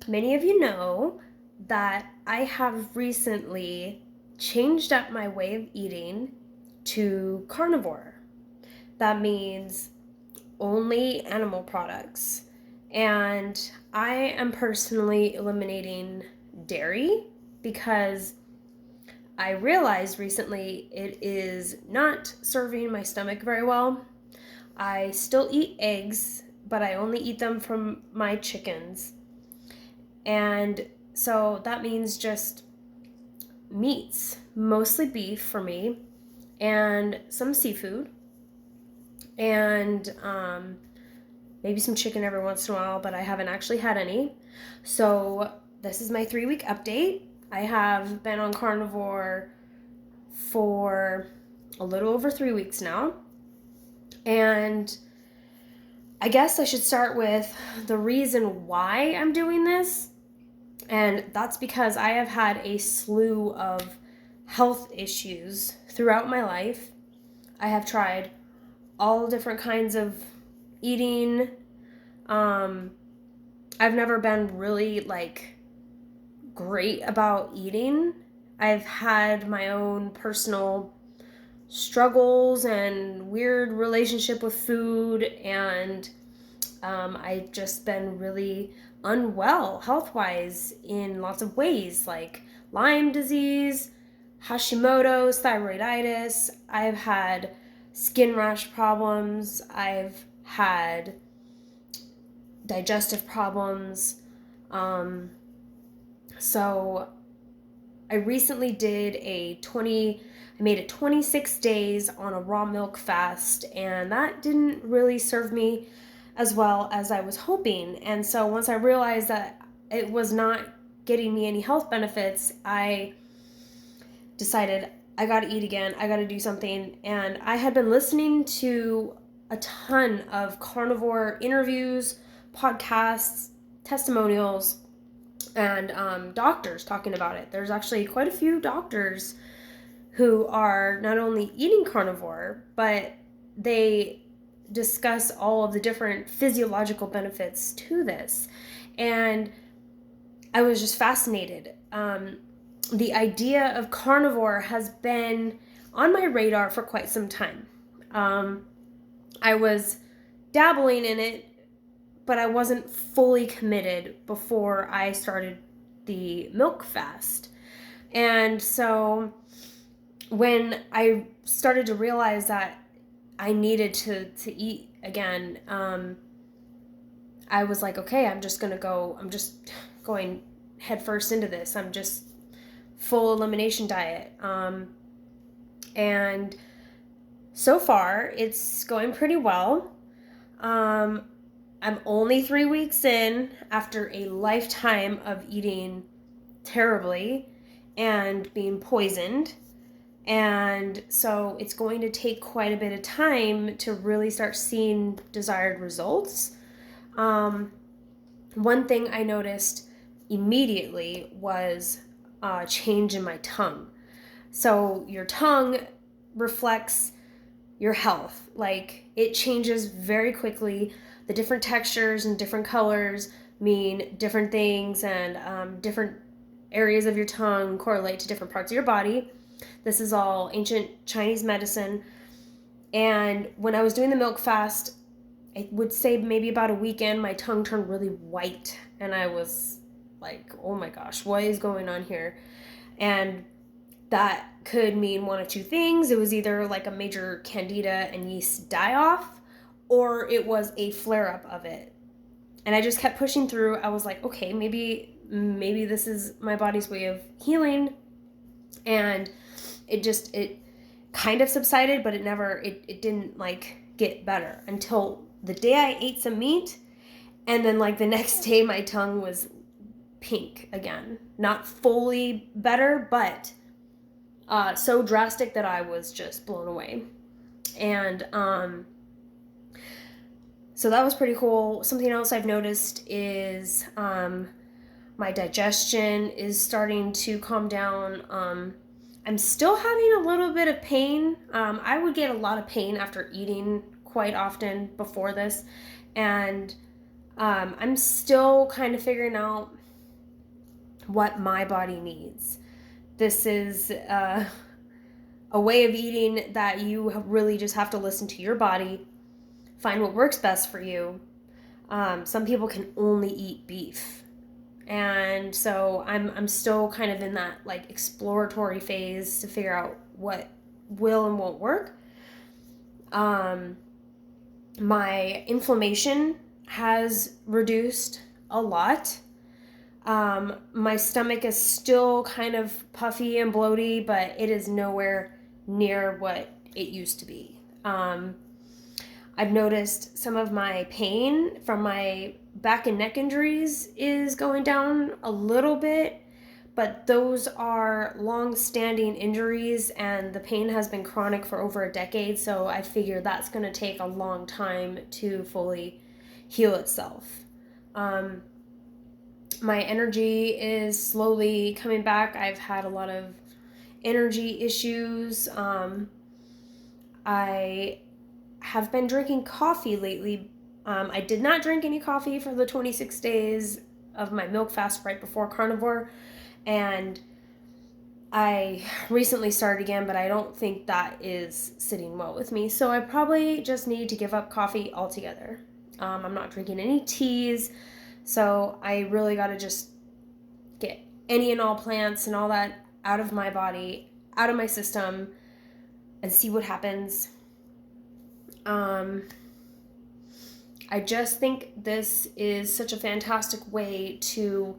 many of you know that I have recently changed up my way of eating to carnivore. That means only animal products. And I am personally eliminating dairy because I realized recently it is not serving my stomach very well. I still eat eggs, but I only eat them from my chickens. And so that means just meats, mostly beef for me, and some seafood, and maybe some chicken every once in a while, but I haven't actually had any. So this is my 3 week update. I have been on carnivore for a little over 3 weeks now. And I guess I should start with the reason why I'm doing this. And that's because I have had a slew of health issues throughout my life. I have tried all different kinds of eating. I've never been really great about eating. I've had my own personal struggles and weird relationship with food, and I've just been really unwell health-wise in lots of ways, like Lyme disease, Hashimoto's, thyroiditis. I've had skin rash problems. I've had digestive problems. So I recently I made it 26 days on a raw milk fast, and that didn't really serve me as well as I was hoping. And so once I realized that it was not getting me any health benefits, I decided I gotta eat again, I gotta do something. And I had been listening to a ton of carnivore interviews, podcasts, testimonials, and doctors talking about it. There's actually quite a few doctors who are not only eating carnivore, but they discuss all of the different physiological benefits to this. And I was just fascinated. The idea of carnivore has been on my radar for quite some time. I was dabbling in it, but I wasn't fully committed before I started the milk fast. And so when I started to realize that I needed to eat again, I was like, okay, I'm just going headfirst into this. I'm just full elimination diet. And so far, it's going pretty well. I'm only 3 weeks in after a lifetime of eating terribly and being poisoned. And so it's going to take quite a bit of time to really start seeing desired results. One thing I noticed immediately was a change in my tongue. So your tongue reflects your health. Like, it changes very quickly. The different textures and different colors mean different things, and different areas of your tongue correlate to different parts of your body. This is all ancient Chinese medicine. And when I was doing the milk fast, I would say maybe about a weekend, my tongue turned really white. And I was like, oh my gosh, what is going on here? And that could mean one of two things. It was either like a major candida and yeast die-off, or it was a flare-up of it. And I just kept pushing through. I was like, okay, maybe this is my body's way of healing. And it kind of subsided, but it didn't get better until the day I ate some meat. And then the next day my tongue was pink again. Not fully better, but so drastic that I was just blown away. And so that was pretty cool. Something else I've noticed is my digestion is starting to calm down. I'm still having a little bit of pain. I would get a lot of pain after eating quite often before this. And I'm still kind of figuring out what my body needs. This is a way of eating that you really just have to listen to your body, find what works best for you. Some people can only eat beef. And so I'm still kind of in that like exploratory phase to figure out what will and won't work. My inflammation has reduced a lot. My stomach is still kind of puffy and bloaty, but it is nowhere near what it used to be. I've noticed some of my pain from my back and neck injuries is going down a little bit, but those are long-standing injuries and the pain has been chronic for over a decade, so I figure that's going to take a long time to fully heal itself. My energy is slowly coming back. I've had a lot of energy issues. I have been drinking coffee lately. I did not drink any coffee for the 26 days of my milk fast right before Carnivore, and I recently started again, but I don't think that is sitting well with me. So I probably just need to give up coffee altogether. I'm not drinking any teas, so I really got to just get any and all plants and all that out of my body, out of my system, and see what happens. I just think this is such a fantastic way to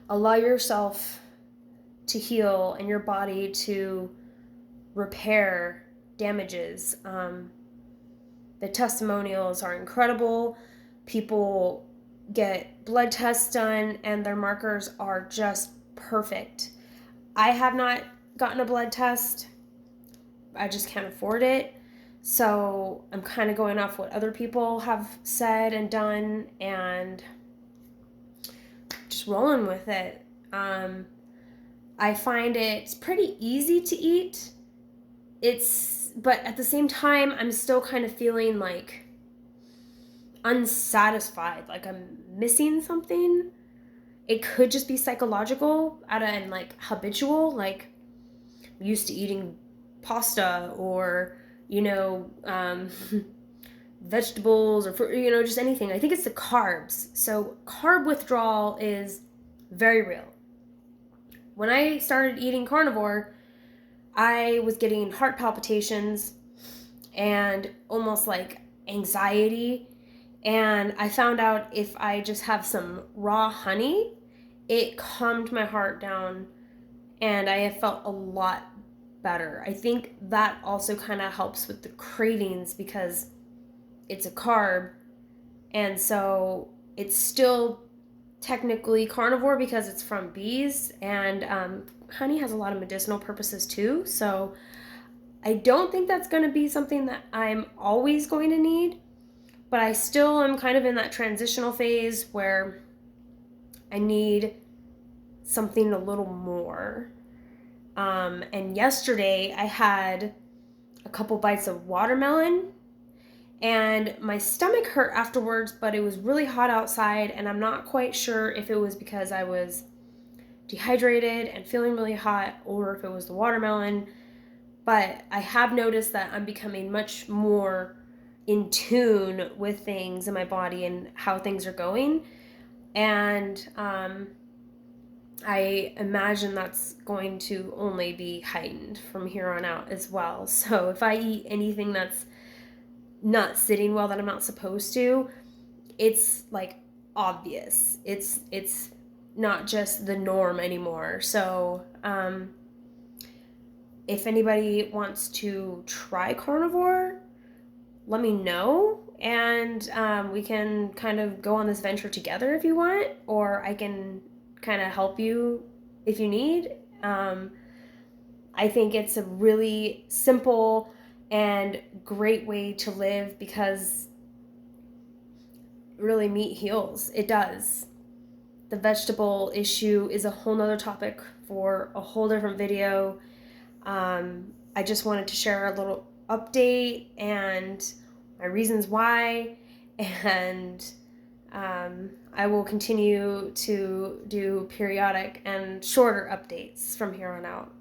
allow yourself to heal and your body to repair damages. The testimonials are incredible. People get blood tests done and their markers are just perfect. I have not gotten a blood test. I just can't afford it. So I'm kind of going off what other people have said and done and just rolling with it. I find it's pretty easy to eat. But at the same time, I'm still kind of feeling like unsatisfied, like I'm missing something. It could just be psychological and like habitual, like I'm used to eating pasta or vegetables or fruit, just anything. I think it's the carbs. So carb withdrawal is very real. When I started eating carnivore, I was getting heart palpitations and almost like anxiety. And I found out if I just have some raw honey, it calmed my heart down and I have felt a lot better. I think that also kind of helps with the cravings because it's a carb, and so it's still technically carnivore because it's from bees, and honey has a lot of medicinal purposes too, so I don't think that's going to be something that I'm always going to need, but I still am kind of in that transitional phase where I need something a little more. And yesterday I had a couple bites of watermelon and my stomach hurt afterwards, but it was really hot outside and I'm not quite sure if it was because I was dehydrated and feeling really hot or if it was the watermelon, but I have noticed that I'm becoming much more in tune with things in my body and how things are going, and I imagine that's going to only be heightened from here on out as well. So if I eat anything that's not sitting well that I'm not supposed to, it's like obvious. It's not just the norm anymore. So if anybody wants to try carnivore, let me know, and we can kind of go on this venture together if you want, or I can kind of help you if you need. I think it's a really simple and great way to live because really meat heals. It does. The vegetable issue is a whole nother topic for a whole different video. I just wanted to share a little update and my reasons why, and I will continue to do periodic and shorter updates from here on out.